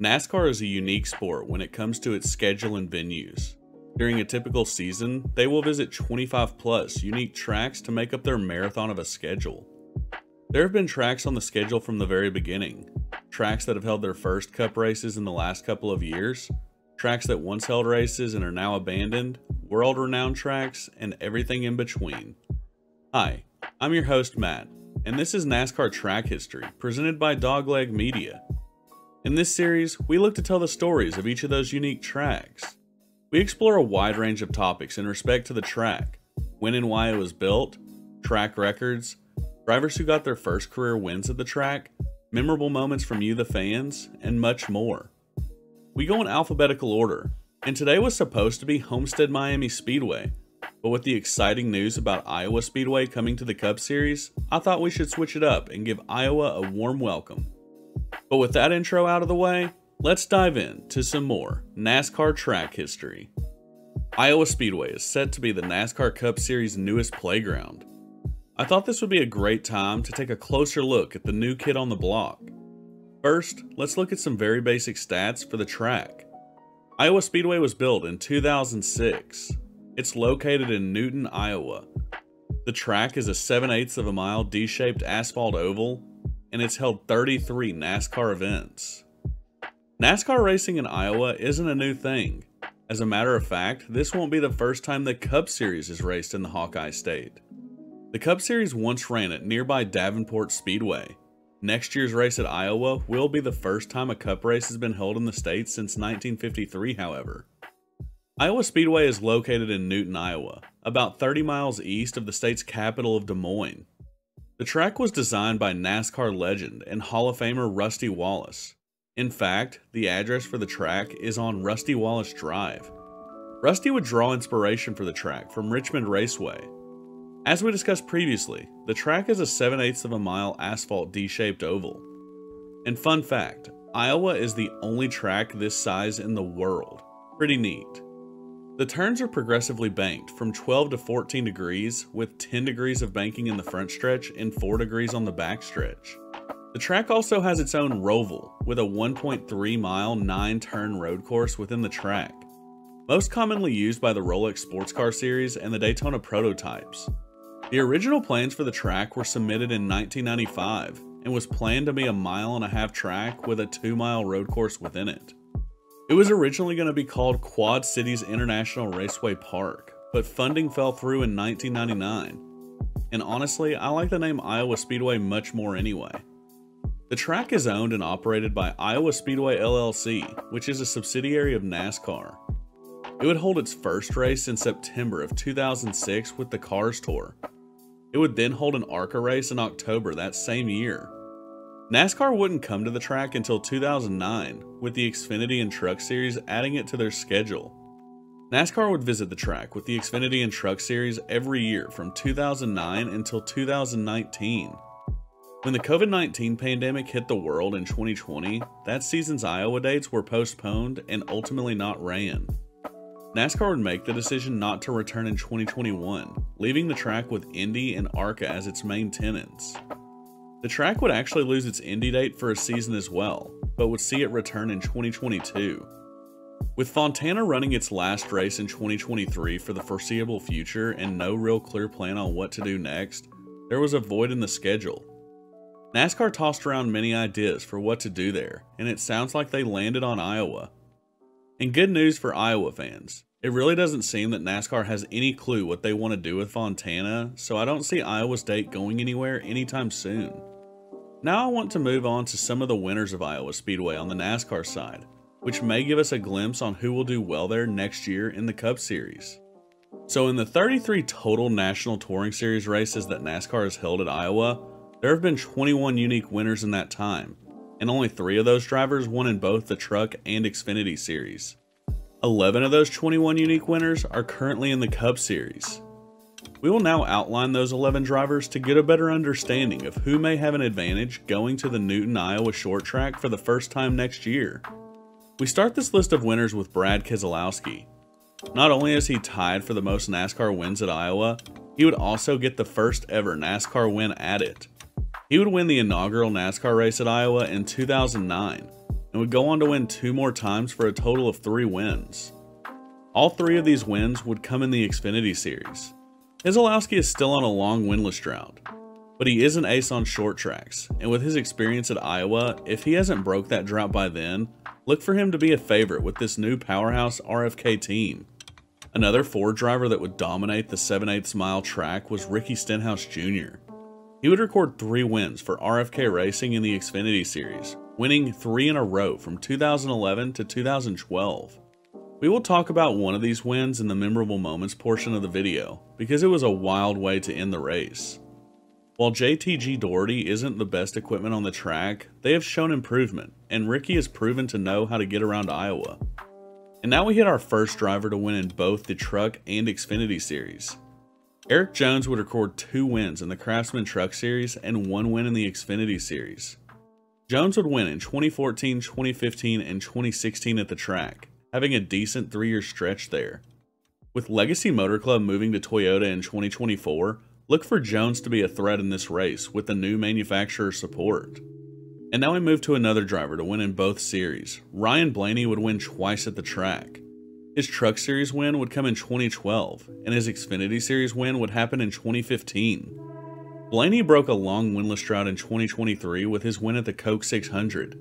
NASCAR is a unique sport when it comes to its schedule and venues. During a typical season, they will visit 25 plus unique tracks to make up their marathon of a schedule. There have been tracks on the schedule from the very beginning, tracks that have held their first Cup races in the last couple of years, tracks that once held races and are now abandoned, world-renowned tracks, and everything in between. Hi, I'm your host Matt, and this is NASCAR Track History, presented by Dogleg Media. In this series, we look to tell the stories of each of those unique tracks. We explore a wide range of topics in respect to the track, when and why it was built, track records, drivers who got their first career wins at the track, memorable moments from you the fans, and much more. We go in alphabetical order, and today was supposed to be Homestead Miami Speedway, but with the exciting news about Iowa Speedway coming to the Cup Series, I thought we should switch it up and give Iowa a warm welcome. But with that intro out of the way, let's dive into some more NASCAR track history. Iowa Speedway is set to be the NASCAR Cup Series' newest playground. I thought this would be a great time to take a closer look at the new kid on the block. First, let's look at some very basic stats for the track. Iowa Speedway was built in 2006. It's located in Newton, Iowa. The track is a 7/8 of a mile D-shaped asphalt oval, and it's held 33 NASCAR events. NASCAR racing in Iowa isn't a new thing. As a matter of fact, this won't be the first time the Cup Series is raced in the Hawkeye State. The Cup Series once ran at nearby Davenport Speedway. Next year's race at Iowa will be the first time a Cup race has been held in the state since 1953, however. Iowa Speedway is located in Newton, Iowa, about 30 miles east of the state's capital of Des Moines. The track was designed by NASCAR legend and Hall of Famer Rusty Wallace. In fact, the address for the track is on Rusty Wallace Drive. Rusty would draw inspiration for the track from Richmond Raceway. As we discussed previously, the track is a 7/8 of a mile asphalt D-shaped oval. And fun fact, Iowa is the only track this size in the world. Pretty neat. The turns are progressively banked from 12 to 14 degrees, with 10 degrees of banking in the front stretch and 4 degrees on the back stretch. The track also has its own roval, with a 1.3 mile 9-turn road course within the track, most commonly used by the Rolex Sports Car Series and the Daytona prototypes. The original plans for the track were submitted in 1995 and was planned to be a 1.5-mile track with a 2-mile road course within it. It was originally going to be called Quad Cities International Raceway Park, but funding fell through in 1999. And honestly, I like the name Iowa Speedway much more anyway. The track is owned and operated by Iowa Speedway LLC, which is a subsidiary of NASCAR. It would hold its first race in September of 2006 with the Cars Tour. It would then hold an ARCA race in October that same year. NASCAR wouldn't come to the track until 2009, with the Xfinity and Truck Series adding it to their schedule. NASCAR would visit the track with the Xfinity and Truck Series every year from 2009 until 2019. When the COVID-19 pandemic hit the world in 2020, that season's Iowa dates were postponed and ultimately not ran. NASCAR would make the decision not to return in 2021, leaving the track with Indy and ARCA as its main tenants. The track would actually lose its Indy date for a season as well, but would see it return in 2022. With Fontana running its last race in 2023 for the foreseeable future and no real clear plan on what to do next, there was a void in the schedule. NASCAR tossed around many ideas for what to do there, and it sounds like they landed on Iowa. And good news for Iowa fans, it really doesn't seem that NASCAR has any clue what they want to do with Fontana, so I don't see Iowa's date going anywhere anytime soon. Now I want to move on to some of the winners of Iowa Speedway on the NASCAR side, which may give us a glimpse on who will do well there next year in the Cup Series. So in the 33 total National Touring Series races that NASCAR has held at Iowa, there have been 21 unique winners in that time, and only 3 of those drivers won in both the Truck and Xfinity Series. 11 of those 21 unique winners are currently in the Cup Series. We will now outline those 11 drivers to get a better understanding of who may have an advantage going to the Newton, Iowa short track for the first time next year. We start this list of winners with Brad Keselowski. Not only is he tied for the most NASCAR wins at Iowa, he would also get the first ever NASCAR win at it. He would win the inaugural NASCAR race at Iowa in 2009. and would go on to win 2 more times for a total of 3 wins. All 3 of these wins would come in the Xfinity Series. Keselowski is still on a long winless drought, but he is an ace on short tracks, and with his experience at Iowa, if he hasn't broke that drought by then, look for him to be a favorite with this new powerhouse RFK team. Another Ford driver that would dominate the 7/8 mile track was Ricky Stenhouse Jr. He would record 3 wins for RFK Racing in the Xfinity Series, winning 3 in a row from 2011 to 2012. We will talk about one of these wins in the memorable moments portion of the video, because it was a wild way to end the race. While JTG Doherty isn't the best equipment on the track, they have shown improvement, and Ricky has proven to know how to get around Iowa. And now we hit our first driver to win in both the Truck and Xfinity Series. Eric Jones would record 2 wins in the Craftsman Truck Series and 1 win in the Xfinity Series. Jones would win in 2014, 2015, and 2016 at the track, having a decent 3-year stretch there. With Legacy Motor Club moving to Toyota in 2024, look for Jones to be a threat in this race with the new manufacturer support. And now we move to another driver to win in both series. Ryan Blaney would win twice at the track. His Truck Series win would come in 2012, and his Xfinity Series win would happen in 2015. Blaney broke a long winless drought in 2023 with his win at the Coke 600,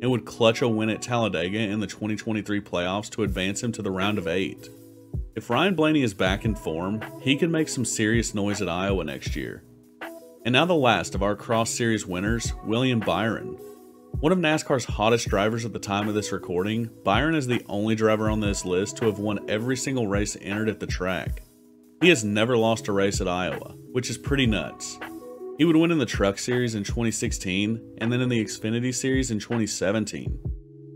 and would clutch a win at Talladega in the 2023 playoffs to advance him to the round of 8. If Ryan Blaney is back in form, he could make some serious noise at Iowa next year. And now the last of our Cross Series winners, William Byron. One of NASCAR's hottest drivers at the time of this recording, Byron is the only driver on this list to have won every single race entered at the track. He has never lost a race at Iowa, which is pretty nuts. He would win in the Truck Series in 2016, and then in the Xfinity Series in 2017.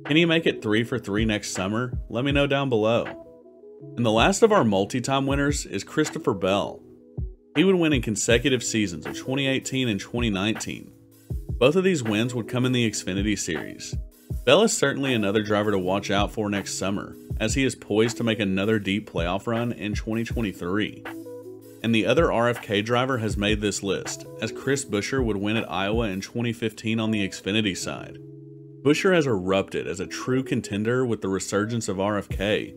Can he make it 3 for 3 next summer? Let me know down below. And the last of our multi-time winners is Christopher Bell. He would win in consecutive seasons of 2018 and 2019. Both of these wins would come in the Xfinity Series. Bell is certainly another driver to watch out for next summer, as he is poised to make another deep playoff run in 2023. And the other RFK driver has made this list, as Chris Buescher would win at Iowa in 2015 on the Xfinity side. Buescher has erupted as a true contender with the resurgence of RFK,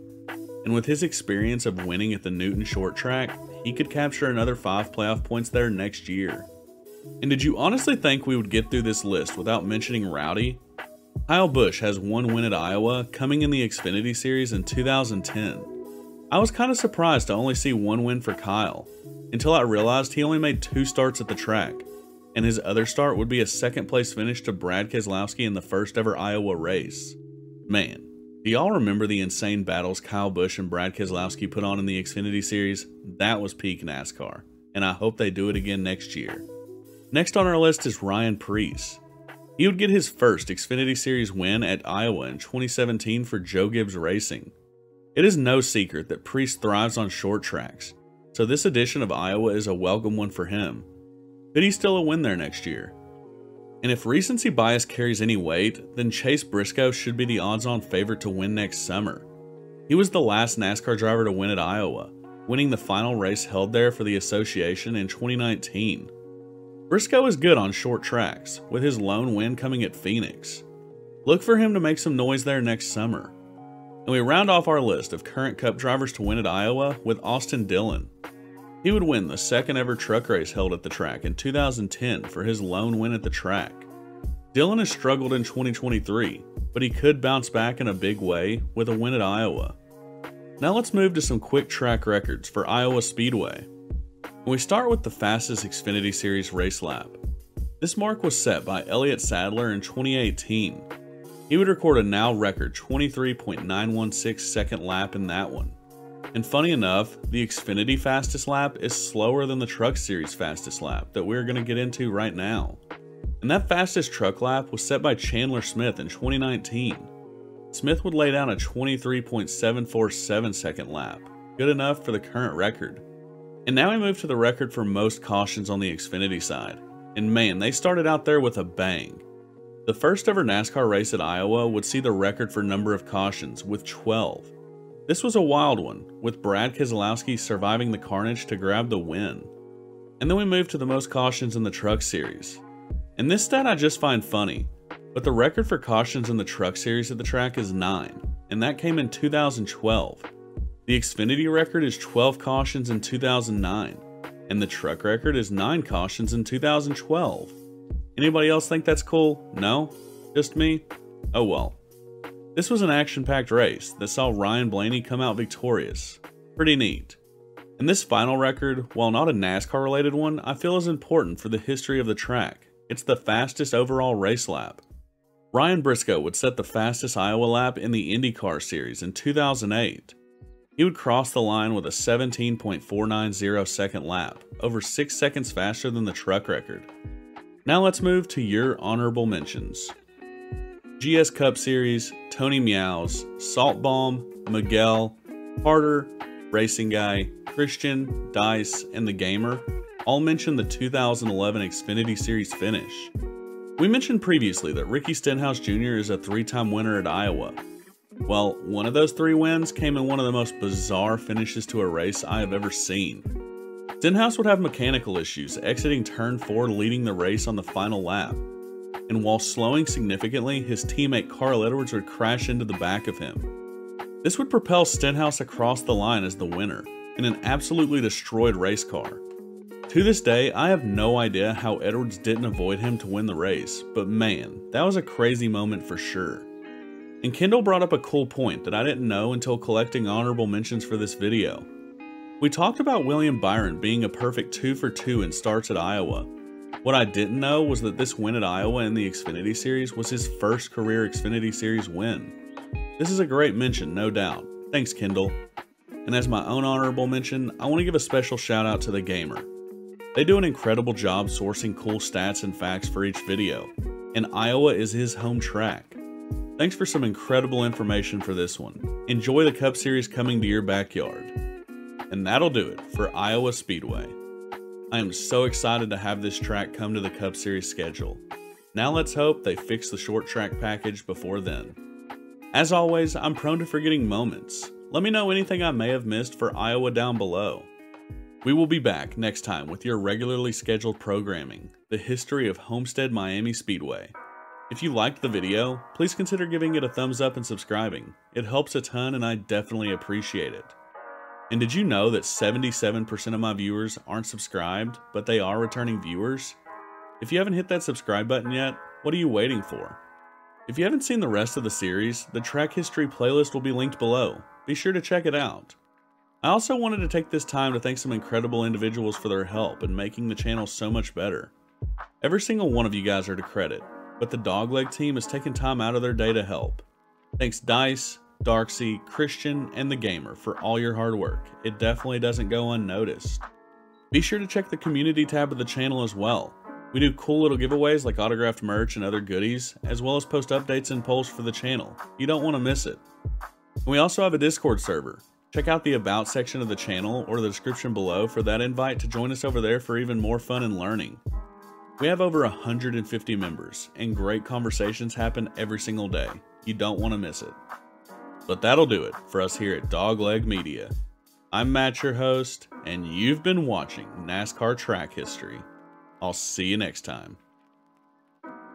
and with his experience of winning at the Newton Short Track, he could capture another 5 playoff points there next year. And did you honestly think we would get through this list without mentioning Rowdy? Kyle Busch has 1 win at Iowa, coming in the Xfinity Series in 2010. I was kind of surprised to only see 1 win for Kyle, until I realized he only made 2 starts at the track, and his other start would be a 2nd place finish to Brad Keselowski in the first ever Iowa race. Man, do y'all remember the insane battles Kyle Busch and Brad Keselowski put on in the Xfinity Series? That was peak NASCAR, and I hope they do it again next year. Next on our list is Ryan Preece. He would get his first Xfinity Series win at Iowa in 2017 for Joe Gibbs Racing. It is no secret that Preece thrives on short tracks, so this edition of Iowa is a welcome one for him. Could he still win there next year? And if recency bias carries any weight, then Chase Briscoe should be the odds-on favorite to win next summer. He was the last NASCAR driver to win at Iowa, winning the final race held there for the association in 2019. Briscoe is good on short tracks, with his lone win coming at Phoenix. Look for him to make some noise there next summer. And we round off our list of current Cup drivers to win at Iowa with Austin Dillon. He would win the 2nd ever truck race held at the track in 2010 for his lone win at the track. Dillon has struggled in 2023, but he could bounce back in a big way with a win at Iowa. Now let's move to some quick track records for Iowa Speedway. And we start with the fastest Xfinity Series race lap. This mark was set by Elliott Sadler in 2018. He would record a now record 23.916 second lap in that one. And funny enough, the Xfinity fastest lap is slower than the Truck Series fastest lap that we're going to get into right now. And that fastest truck lap was set by Chandler Smith in 2019. Smith would lay down a 23.747 second lap, good enough for the current record. And now we move to the record for most cautions on the Xfinity side. And man, they started out there with a bang. The first ever NASCAR race at Iowa would see the record for number of cautions with 12. This was a wild one, with Brad Keselowski surviving the carnage to grab the win. And then we move to the most cautions in the Truck Series. And this stat I just find funny, But the record for cautions in the Truck Series at the track is 9, and that came in 2012. The Xfinity record is 12 cautions in 2009, and the Truck record is 9 cautions in 2012. Anybody else think that's cool? No? Just me? Oh well. This was an action-packed race that saw Ryan Blaney come out victorious. Pretty neat. And this final record, while not a NASCAR-related one, I feel is important for the history of the track. It's the fastest overall race lap. Ryan Briscoe would set the fastest Iowa lap in the IndyCar Series in 2008. He would cross the line with a 17.490 second lap, over 6 seconds faster than the Truck record. Now let's move to your honorable mentions. GS Cup Series, Tony Meows, Salt Bomb, Miguel, Carter, Racing Guy, Christian, Dice, and The Gamer all mentioned the 2011 Xfinity Series finish. We mentioned previously that Ricky Stenhouse Jr. is a 3-time winner at Iowa. Well, one of those 3 wins came in one of the most bizarre finishes to a race I have ever seen. Stenhouse would have mechanical issues exiting turn 4 leading the race on the final lap. And while slowing significantly, his teammate Carl Edwards would crash into the back of him. This would propel Stenhouse across the line as the winner, in an absolutely destroyed race car. To this day, I have no idea how Edwards didn't avoid him to win the race, but man, that was a crazy moment for sure. And Kendall brought up a cool point that I didn't know until collecting honorable mentions for this video. We talked about William Byron being a perfect 2 for 2 in starts at Iowa. What I didn't know was that this win at Iowa in the Xfinity Series was his first career Xfinity Series win. This is a great mention, no doubt. Thanks, Kendall. And as my own honorable mention, I want to give a special shout out to The Gamer. They do an incredible job sourcing cool stats and facts for each video, and Iowa is his home track. Thanks for some incredible information for this one. Enjoy the Cup Series coming to your backyard. And that'll do it for Iowa Speedway. I am so excited to have this track come to the Cup Series schedule. Now let's hope they fix the short track package before then. As always, I'm prone to forgetting moments. Let me know anything I may have missed for Iowa down below. We will be back next time with your regularly scheduled programming, the history of Homestead Miami Speedway. If you liked the video, please consider giving it a thumbs up and subscribing. It helps a ton and I definitely appreciate it. And did you know that 77% of my viewers aren't subscribed, but they are returning viewers? If you haven't hit that subscribe button yet, what are you waiting for? If you haven't seen the rest of the series, the track history playlist will be linked below. Be sure to check it out. I also wanted to take this time to thank some incredible individuals for their help in making the channel so much better. Every single one of you guys are to credit, but the Dogleg team has taken time out of their day to help. Thanks Dice, Darksy, Christian, and The Gamer for all your hard work. It definitely doesn't go unnoticed. Be sure to check the community tab of the channel as well. We do cool little giveaways like autographed merch and other goodies, as well as post updates and polls for the channel. You don't want to miss it. And we also have a Discord server. Check out the About section of the channel or the description below for that invite to join us over there for even more fun and learning. We have over 150 members, and great conversations happen every single day. You don't want to miss it. But that'll do it for us here at Dogleg Media. I'm Matt, your host, and you've been watching NASCAR Track History. I'll see you next time.